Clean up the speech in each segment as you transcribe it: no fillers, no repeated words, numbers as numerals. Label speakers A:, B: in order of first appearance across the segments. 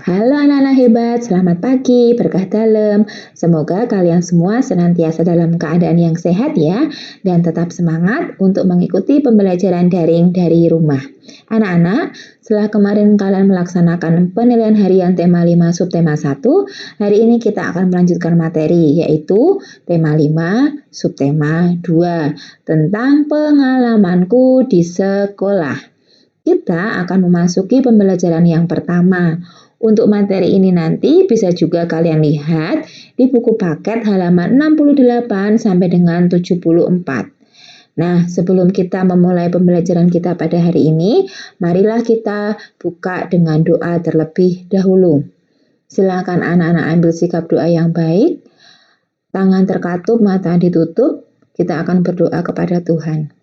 A: Halo anak-anak hebat, selamat pagi, berkah dalam. Semoga kalian semua senantiasa dalam keadaan yang sehat ya, dan tetap semangat untuk mengikuti pembelajaran daring dari rumah. Anak-anak, setelah kemarin kalian melaksanakan penilaian harian tema 5 subtema 1, hari ini kita akan melanjutkan materi, yaitu tema 5 subtema 2, tentang pengalamanku di sekolah. Kita akan memasuki pembelajaran yang pertama. Untuk materi ini nanti bisa juga kalian lihat di buku paket halaman 68 sampai dengan 74. Nah, sebelum kita memulai pembelajaran kita pada hari ini, marilah kita buka dengan doa terlebih dahulu. Silakan anak-anak ambil sikap doa yang baik. Tangan terkatup, mata ditutup. Kita akan berdoa kepada Tuhan.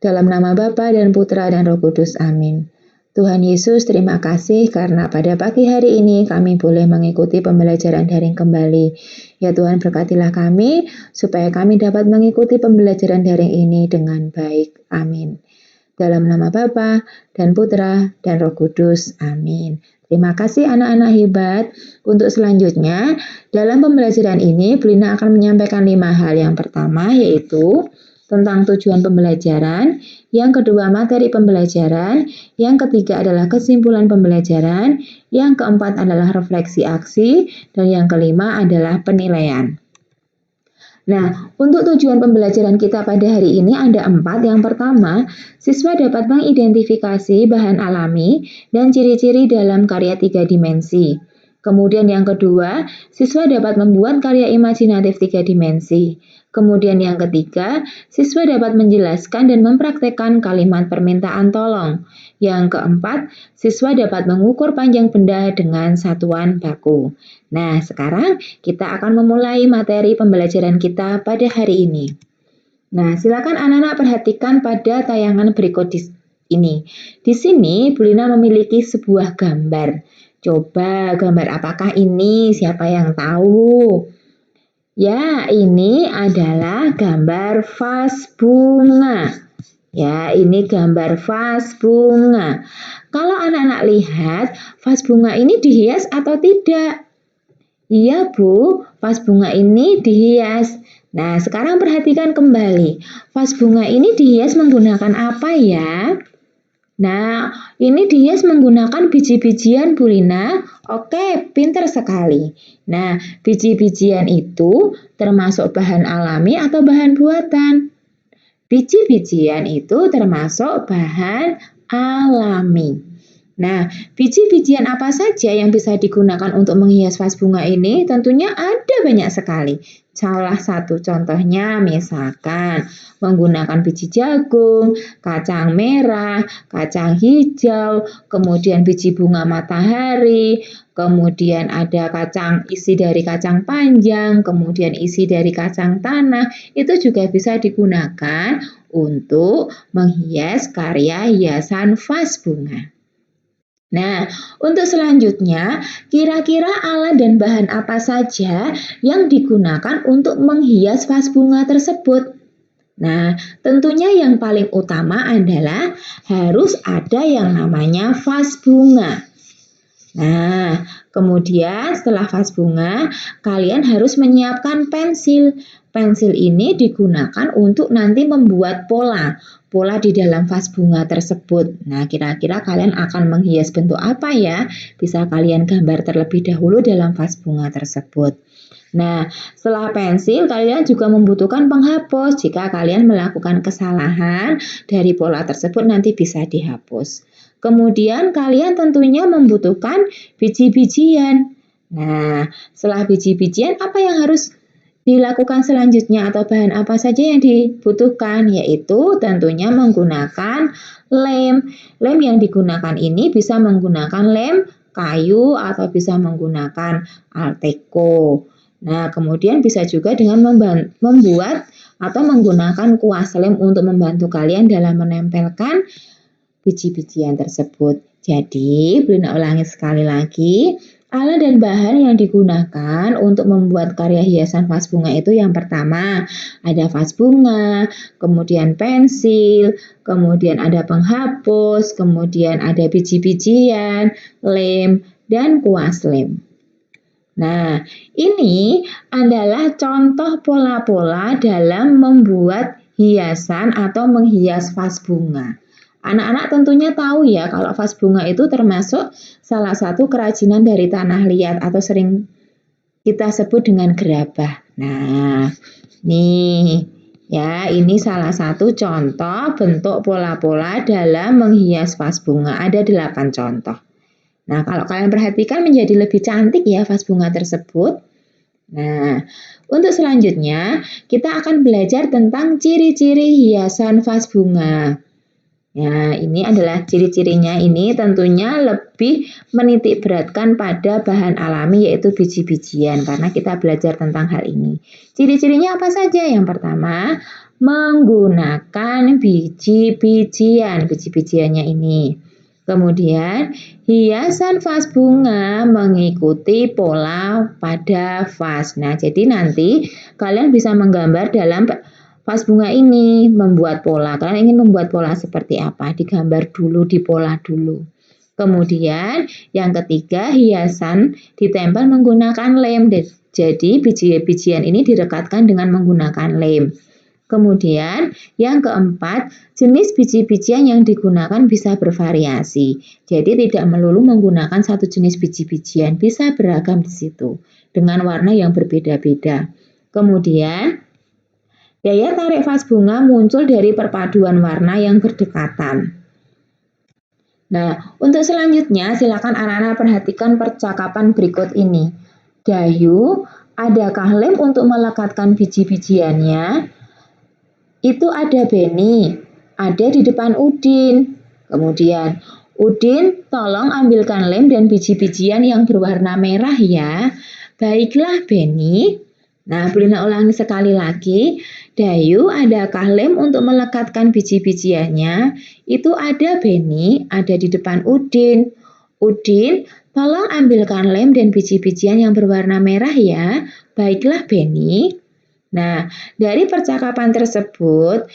A: Dalam nama Bapa dan Putra dan Roh Kudus, amin. Tuhan Yesus, terima kasih karena pada pagi hari ini kami boleh mengikuti pembelajaran daring kembali. Ya Tuhan, berkatilah kami supaya kami dapat mengikuti pembelajaran daring ini dengan baik. Amin. Dalam nama Bapa dan Putra dan Roh Kudus, amin. Terima kasih anak-anak hebat. Untuk selanjutnya, dalam pembelajaran ini, Belina akan menyampaikan 5 hal. Yang pertama yaitu tentang tujuan pembelajaran, yang kedua materi pembelajaran, yang ketiga adalah kesimpulan pembelajaran, yang keempat adalah refleksi aksi, dan yang kelima adalah penilaian. Nah, untuk tujuan pembelajaran kita pada hari ini ada 4. Yang pertama, siswa dapat mengidentifikasi bahan alami dan ciri-ciri dalam karya 3 dimensi. Kemudian yang kedua, siswa dapat membuat karya imajinatif 3 dimensi. Kemudian yang ketiga, siswa dapat menjelaskan dan mempraktekkan kalimat permintaan tolong. Yang keempat, siswa dapat mengukur panjang benda dengan satuan baku. Nah, sekarang kita akan memulai materi pembelajaran kita pada hari ini. Nah, silakan anak-anak perhatikan pada tayangan berikut ini. Di sini, Belina memiliki sebuah gambar. Coba gambar apakah ini? Siapa yang tahu? Ya, ini adalah gambar vas bunga. Ya, ini gambar vas bunga. Kalau anak-anak lihat, vas bunga ini dihias atau tidak? Iya, Bu, vas bunga ini dihias. Nah, sekarang perhatikan kembali. Vas bunga ini dihias menggunakan apa ya? Nah, ini dihias menggunakan biji-bijian, Bu Lina. Oke, pintar sekali. Nah, biji-bijian itu termasuk bahan alami atau bahan buatan? Biji-bijian itu termasuk bahan alami. Nah, biji-bijian apa saja yang bisa digunakan untuk menghias vas bunga ini? Tentunya ada banyak sekali. Salah satu contohnya misalkan menggunakan biji jagung, kacang merah, kacang hijau, kemudian biji bunga matahari, kemudian ada isi dari kacang panjang, kemudian isi dari kacang tanah. Itu juga bisa digunakan untuk menghias karya hiasan vas bunga. Nah, untuk selanjutnya, kira-kira alat dan bahan apa saja yang digunakan untuk menghias vas bunga tersebut? Nah, tentunya yang paling utama adalah harus ada yang namanya vas bunga. Nah, kemudian setelah vas bunga, kalian harus menyiapkan pensil. Pensil ini digunakan untuk nanti membuat pola di dalam vas bunga tersebut. Nah, kira-kira kalian akan menghias bentuk apa ya? Bisa kalian gambar terlebih dahulu dalam vas bunga tersebut. Nah, setelah pensil, kalian juga membutuhkan penghapus. Jika kalian melakukan kesalahan dari pola tersebut, nanti bisa dihapus. Kemudian kalian tentunya membutuhkan biji-bijian. Nah, setelah biji-bijian, apa yang harus dilakukan selanjutnya atau bahan apa saja yang dibutuhkan? Yaitu tentunya menggunakan lem. Lem yang digunakan ini bisa menggunakan lem kayu atau bisa menggunakan Alteco. Nah, kemudian bisa juga dengan membuat atau menggunakan kuas lem untuk membantu kalian dalam menempelkan biji-bijian tersebut. Jadi, Belina ulangi sekali lagi, alat dan bahan yang digunakan untuk membuat karya hiasan vas bunga itu yang pertama ada vas bunga, kemudian pensil, kemudian ada penghapus, kemudian ada biji-bijian, lem, dan kuas lem. Nah, ini adalah contoh pola-pola dalam membuat hiasan atau menghias vas bunga. Anak-anak tentunya tahu ya kalau vas bunga itu termasuk salah satu kerajinan dari tanah liat atau sering kita sebut dengan gerabah. Nah, nih ya, ini salah satu contoh bentuk pola-pola dalam menghias vas bunga. Ada 8 contoh. Nah, kalau kalian perhatikan menjadi lebih cantik ya vas bunga tersebut. Nah, untuk selanjutnya kita akan belajar tentang ciri-ciri hiasan vas bunga. Nah, ini adalah ciri-cirinya. Ini tentunya lebih menitik beratkan pada bahan alami yaitu biji-bijian karena kita belajar tentang hal ini. Ciri-cirinya apa saja? Yang pertama, menggunakan biji-bijian. Biji-bijiannya ini. Kemudian, hiasan vas bunga mengikuti pola pada vas. Nah, jadi nanti kalian bisa menggambar dalam vas bunga ini, membuat pola. Kalian ingin membuat pola seperti apa? Digambar dulu, dipola dulu. Kemudian, yang ketiga, hiasan ditempel menggunakan lem. Jadi, biji-bijian ini direkatkan dengan menggunakan lem. Kemudian, yang keempat, jenis biji-bijian yang digunakan bisa bervariasi. Jadi, tidak melulu menggunakan satu jenis biji-bijian, bisa beragam di situ dengan warna yang berbeda-beda. Kemudian, daya tarik vas bunga muncul dari perpaduan warna yang berdekatan. Nah, untuk selanjutnya, silakan anak-anak perhatikan percakapan berikut ini. Dayu, adakah lem untuk melekatkan biji-bijiannya? Itu ada Beni, ada di depan Udin. Kemudian, Udin, tolong ambilkan lem dan biji-bijian yang berwarna merah ya. Baiklah Beni. Nah, Belina ulangi sekali lagi. Dayu, adakah lem untuk melekatkan biji-bijiannya? Itu ada Beni, ada di depan Udin. Udin, tolong ambilkan lem dan biji-bijian yang berwarna merah ya. Baiklah Beni. Nah, dari percakapan tersebut,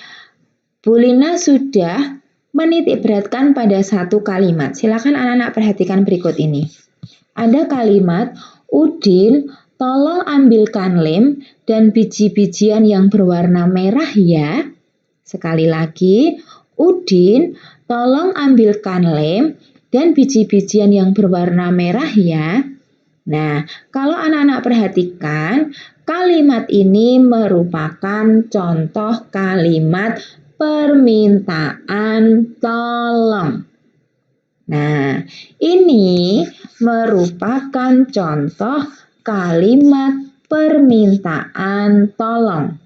A: Bulina sudah menitik beratkan pada satu kalimat. Silakan anak-anak perhatikan berikut ini. Ada kalimat, Udin, tolong ambilkan lem dan biji-bijian yang berwarna merah ya. Sekali lagi, Udin, tolong ambilkan lem dan biji-bijian yang berwarna merah ya. Nah, kalau anak-anak perhatikan, kalimat ini merupakan contoh kalimat permintaan tolong. Nah, ini merupakan contoh kalimat permintaan tolong.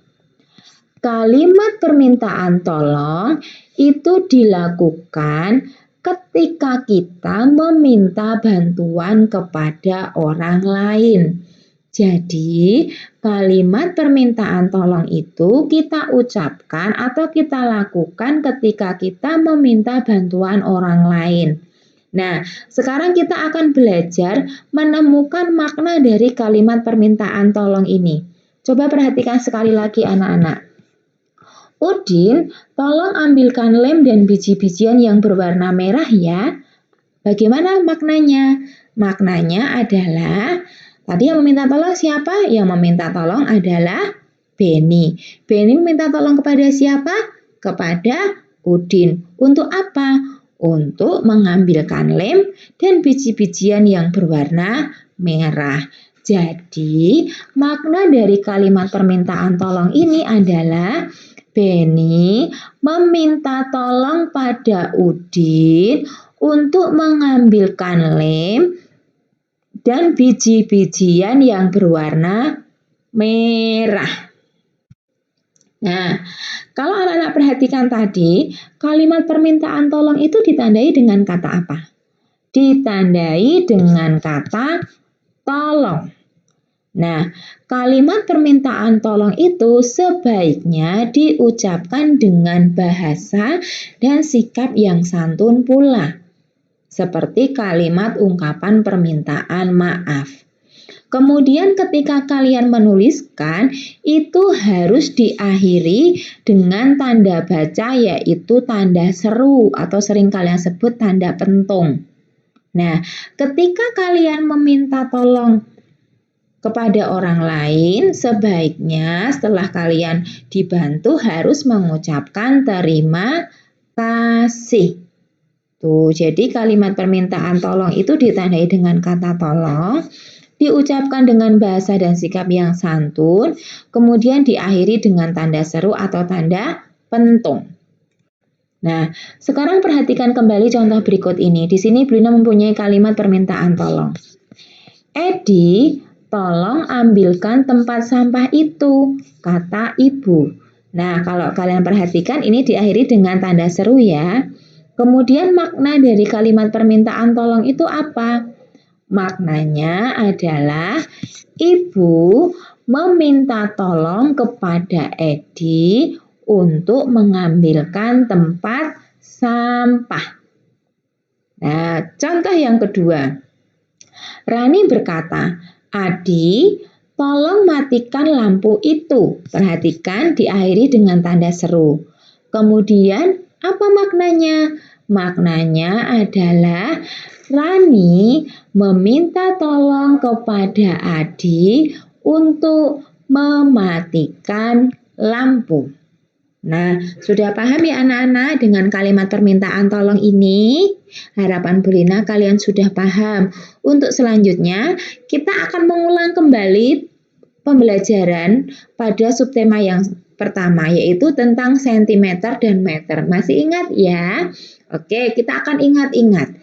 A: Kalimat permintaan tolong itu dilakukan ketika kita meminta bantuan kepada orang lain. Jadi, kalimat permintaan tolong itu kita ucapkan atau kita lakukan ketika kita meminta bantuan orang lain. Nah, sekarang kita akan belajar menemukan makna dari kalimat permintaan tolong ini. Coba perhatikan sekali lagi anak-anak. Udin, tolong ambilkan lem dan biji-bijian yang berwarna merah ya. Bagaimana maknanya? Maknanya adalah, tadi yang meminta tolong siapa? Yang meminta tolong adalah Beni. Beni meminta tolong kepada siapa? Kepada Udin. Untuk apa? Untuk mengambilkan lem dan biji-bijian yang berwarna merah. Jadi, makna dari kalimat permintaan tolong ini adalah Beni meminta tolong pada Udin untuk mengambilkan lem dan biji-bijian yang berwarna merah. Nah, kalau anak-anak perhatikan tadi, kalimat permintaan tolong itu ditandai dengan kata apa? Ditandai dengan kata tolong. Nah, kalimat permintaan tolong itu sebaiknya diucapkan dengan bahasa dan sikap yang santun pula. Seperti kalimat ungkapan permintaan maaf. Kemudian ketika kalian menuliskan, itu harus diakhiri dengan tanda baca yaitu tanda seru atau sering kalian sebut tanda pentung. Nah, ketika kalian meminta tolong kepada orang lain, sebaiknya setelah kalian dibantu harus mengucapkan terima kasih. Tuh, jadi kalimat permintaan tolong itu ditandai dengan kata tolong, diucapkan dengan bahasa dan sikap yang santun, kemudian diakhiri dengan tanda seru atau tanda pentung. Nah, sekarang perhatikan kembali contoh berikut ini. Di sini Brina mempunyai kalimat permintaan tolong. Edi, tolong ambilkan tempat sampah itu, kata ibu. Nah, kalau kalian perhatikan ini diakhiri dengan tanda seru ya. Kemudian makna dari kalimat permintaan tolong itu apa? Maknanya adalah ibu meminta tolong kepada Edi untuk mengambilkan tempat sampah. Nah, contoh yang kedua. Rani berkata, Adi, tolong matikan lampu itu. Perhatikan diakhiri dengan tanda seru. Kemudian, apa maknanya? Maknanya adalah Rani meminta tolong kepada Adi untuk mematikan lampu. Nah, sudah paham ya anak-anak dengan kalimat permintaan tolong ini? Harapan Brina kalian sudah paham. Untuk selanjutnya, kita akan mengulang kembali pembelajaran pada subtema yang pertama, yaitu tentang sentimeter dan meter. Masih ingat ya? Oke, kita akan ingat-ingat.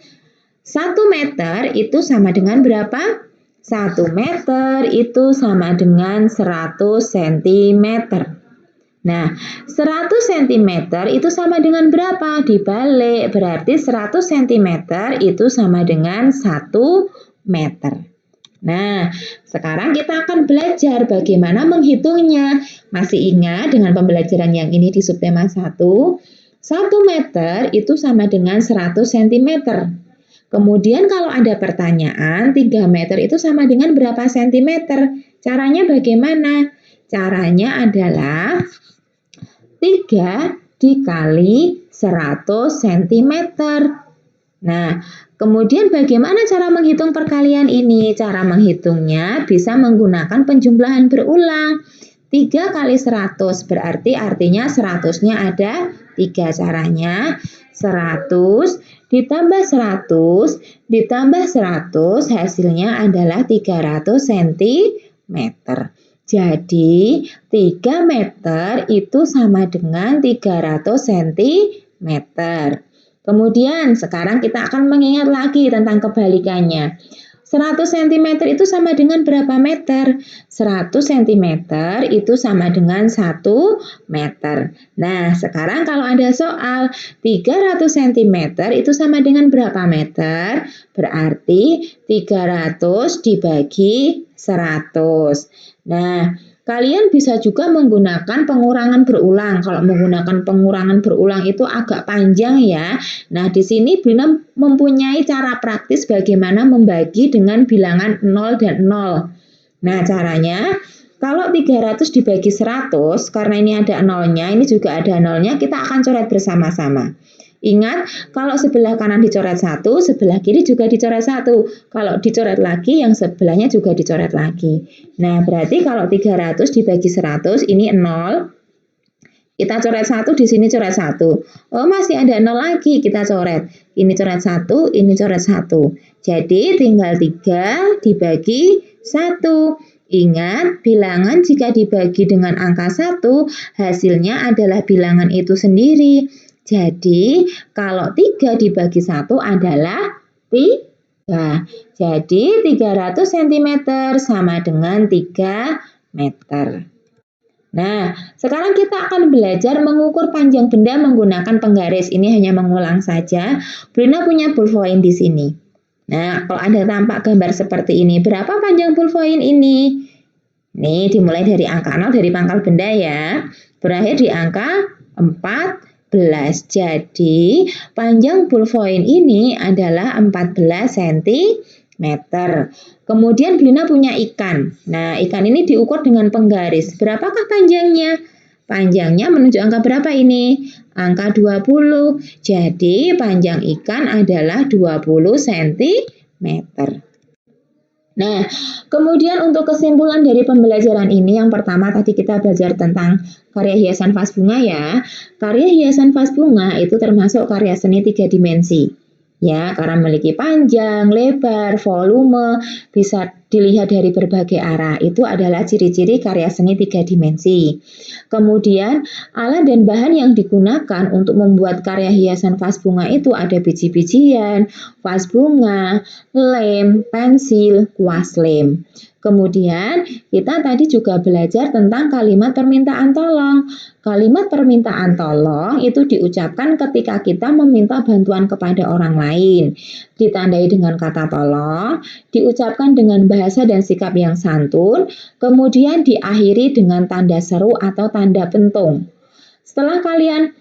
A: 1 meter itu sama dengan berapa? 1 meter itu sama dengan 100 cm. Nah, 100 cm itu sama dengan berapa? Dibalik, berarti 100 cm itu sama dengan 1 meter. Nah, sekarang kita akan belajar bagaimana menghitungnya. Masih ingat dengan pembelajaran yang ini di subtema 1? 1 meter itu sama dengan 100 cm. Kemudian kalau ada pertanyaan, 3 meter itu sama dengan berapa sentimeter? Caranya bagaimana? Caranya adalah 3 dikali 100 cm. Nah, kemudian bagaimana cara menghitung perkalian ini? Cara menghitungnya bisa menggunakan penjumlahan berulang. 3 kali 100 berarti artinya 100-nya ada 3 caranya. 100 ditambah 100 ditambah 100 hasilnya adalah 300 cm. Jadi 3 meter itu sama dengan 300 cm. Kemudian sekarang kita akan mengingat lagi tentang kebalikannya. 100 cm itu sama dengan berapa meter? 100 cm itu sama dengan 1 meter. Nah, sekarang kalau ada soal 300 cm itu sama dengan berapa meter? Berarti 300 dibagi 100. Nah, kalian bisa juga menggunakan pengurangan berulang. Kalau menggunakan pengurangan berulang itu agak panjang ya. Nah, di sini Brina mempunyai cara praktis bagaimana membagi dengan bilangan 0 dan 0. Nah, caranya kalau 300 dibagi 100, karena ini ada nolnya, ini juga ada nolnya, kita akan coret bersama-sama. Ingat, kalau sebelah kanan dicoret 1, sebelah kiri juga dicoret 1. Kalau dicoret lagi, yang sebelahnya juga dicoret lagi. Nah, berarti kalau 300 dibagi 100, ini 0. Kita coret 1, di sini coret 1. Oh, masih ada 0 lagi, kita coret. Ini coret 1, ini coret 1. Jadi, tinggal 3 dibagi 1. Ingat, bilangan jika dibagi dengan angka 1, hasilnya adalah bilangan itu sendiri. Jadi, kalau 3 dibagi 1 adalah 3. Jadi, 300 cm sama dengan 3 meter. Nah, sekarang kita akan belajar mengukur panjang benda menggunakan penggaris. Ini hanya mengulang saja. Brina punya ballpoint di sini. Nah, kalau Anda tampak gambar seperti ini, berapa panjang ballpoint ini? Nih, dimulai dari angka 0 dari pangkal benda ya. Berakhir di angka 14. Jadi, panjang ballpoint ini adalah 14 cm. Kemudian Brina punya ikan. Nah, ikan ini diukur dengan penggaris. Berapakah panjangnya? Panjangnya menuju angka berapa ini? Angka 20. Jadi panjang ikan adalah 20 cm. Nah, kemudian untuk kesimpulan dari pembelajaran ini, yang pertama tadi kita belajar tentang karya hiasan vas bunga ya. Karya hiasan vas bunga itu termasuk karya seni 3 dimensi. Ya, karena memiliki panjang, lebar, volume, bisa dilihat dari berbagai arah. Itu adalah ciri-ciri karya seni 3 dimensi. Kemudian, alat dan bahan yang digunakan untuk membuat karya hiasan vas bunga itu ada biji-bijian, vas bunga, lem, pensil, kuas lem. Kemudian kita tadi juga belajar tentang kalimat permintaan tolong. Kalimat permintaan tolong itu diucapkan ketika kita meminta bantuan kepada orang lain. Ditandai dengan kata tolong, diucapkan dengan bahasa dan sikap yang santun, kemudian diakhiri dengan tanda seru atau tanda pentung. Setelah kalian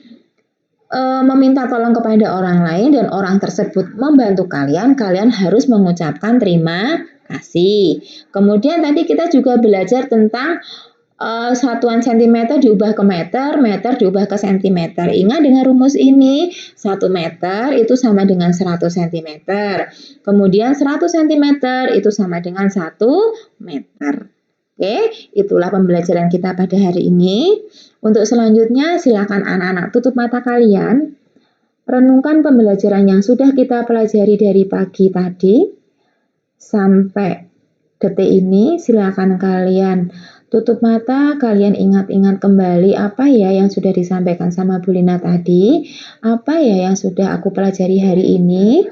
A: meminta tolong kepada orang lain dan orang tersebut membantu kalian, kalian harus mengucapkan terima kasih. Kemudian tadi kita juga belajar tentang satuan cm diubah ke meter, meter diubah ke cm. Ingat dengan rumus ini, 1 meter itu sama dengan 100 cm. Kemudian 100 cm itu sama dengan 1 meter. Oke, itulah pembelajaran kita pada hari ini. Untuk selanjutnya, silakan anak-anak tutup mata kalian. Renungkan pembelajaran yang sudah kita pelajari dari pagi tadi sampai detik ini. Silakan kalian tutup mata, kalian ingat-ingat kembali apa ya yang sudah disampaikan sama Bu Lina tadi, apa ya yang sudah aku pelajari hari ini.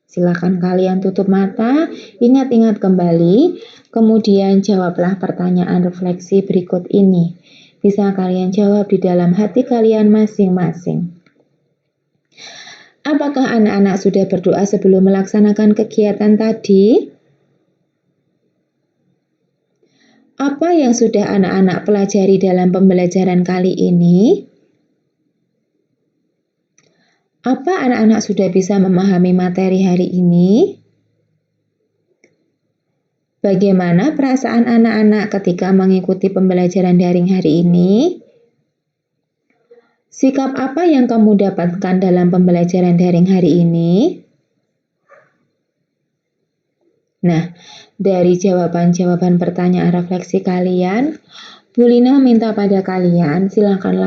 A: Silakan kalian tutup mata, ingat-ingat kembali, kemudian jawablah pertanyaan refleksi berikut ini. Bisa kalian jawab di dalam hati kalian masing-masing. Apakah anak-anak sudah berdoa sebelum melaksanakan kegiatan tadi? Apa yang sudah anak-anak pelajari dalam pembelajaran kali ini? Apa anak-anak sudah bisa memahami materi hari ini? Bagaimana perasaan anak-anak ketika mengikuti pembelajaran daring hari ini? Sikap apa yang kamu dapatkan dalam pembelajaran daring hari ini? Nah, dari jawaban-jawaban pertanyaan refleksi kalian, Bu Lina minta pada kalian silakan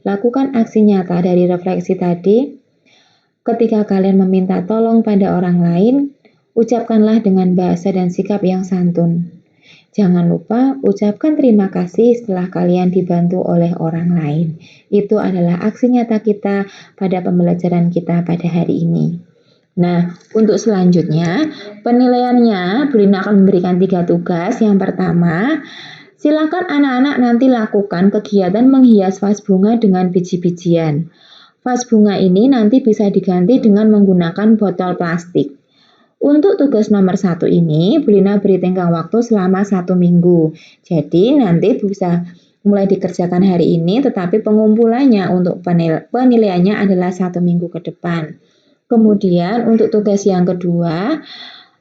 A: lakukan aksi nyata dari refleksi tadi. Ketika kalian meminta tolong pada orang lain, ucapkanlah dengan bahasa dan sikap yang santun. Jangan lupa ucapkan terima kasih setelah kalian dibantu oleh orang lain. Itu adalah aksi nyata kita pada pembelajaran kita pada hari ini. Nah, untuk selanjutnya, penilaiannya Bu Lina akan memberikan 3 tugas. Yang pertama, silakan anak-anak nanti lakukan kegiatan menghias vas bunga dengan biji-bijian. Vas bunga ini nanti bisa diganti dengan menggunakan botol plastik. Untuk tugas nomor 1 ini, Bu Lina beri tenggang waktu selama 1 minggu. Jadi nanti bisa mulai dikerjakan hari ini, tetapi pengumpulannya untuk penilaiannya adalah 1 minggu ke depan. Kemudian untuk tugas yang kedua,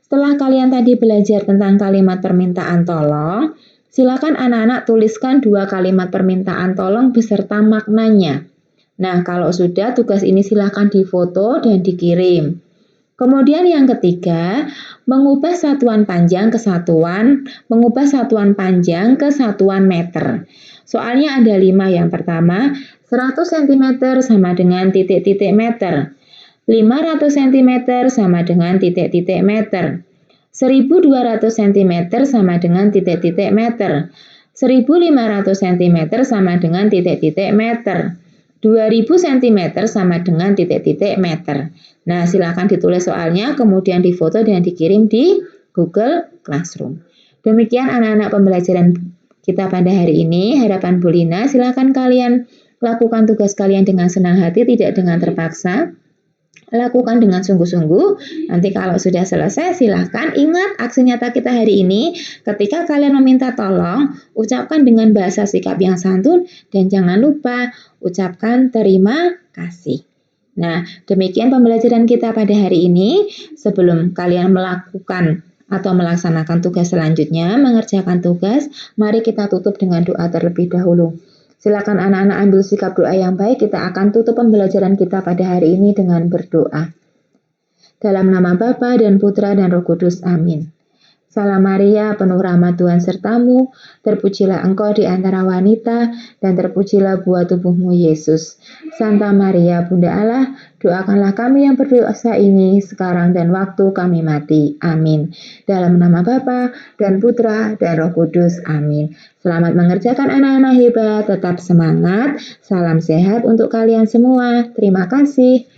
A: setelah kalian tadi belajar tentang kalimat permintaan tolong, silakan anak-anak tuliskan 2 kalimat permintaan tolong beserta maknanya. Nah, kalau sudah, tugas ini silakan difoto dan dikirim. Kemudian yang ketiga, mengubah satuan panjang ke satuan meter. Soalnya ada 5. Yang pertama, 100 cm sama dengan titik-titik meter. 500 cm sama dengan titik-titik meter. 1200 cm sama dengan titik-titik meter. 1500 cm sama dengan titik-titik meter. 2000 cm sama dengan titik-titik meter. Nah, silakan ditulis soalnya, kemudian difoto dan dikirim di Google Classroom. Demikian anak-anak pembelajaran kita pada hari ini. Harapan Bu Lina, silakan kalian lakukan tugas kalian dengan senang hati, tidak dengan terpaksa. Lakukan dengan sungguh-sungguh. Nanti kalau sudah selesai, silakan ingat aksi nyata kita hari ini. Ketika kalian meminta tolong, ucapkan dengan bahasa sikap yang santun dan jangan lupa ucapkan terima kasih. Nah, demikian pembelajaran kita pada hari ini. Sebelum kalian melakukan atau melaksanakan tugas selanjutnya, mengerjakan tugas, mari kita tutup dengan doa terlebih dahulu. Silakan anak-anak ambil sikap doa yang baik. Kita akan tutup pembelajaran kita pada hari ini dengan berdoa. Dalam nama Bapa dan Putra dan Roh Kudus. Amin. Salam Maria, penuh rahmat Tuhan sertamu, terpujilah engkau di antara wanita, dan terpujilah buah tubuhmu Yesus. Santa Maria, Bunda Allah, doakanlah kami yang berdosa ini, sekarang dan waktu kami mati. Amin. Dalam nama Bapa dan Putra dan Roh Kudus. Amin. Selamat mengerjakan anak-anak hebat, tetap semangat, salam sehat untuk kalian semua. Terima kasih.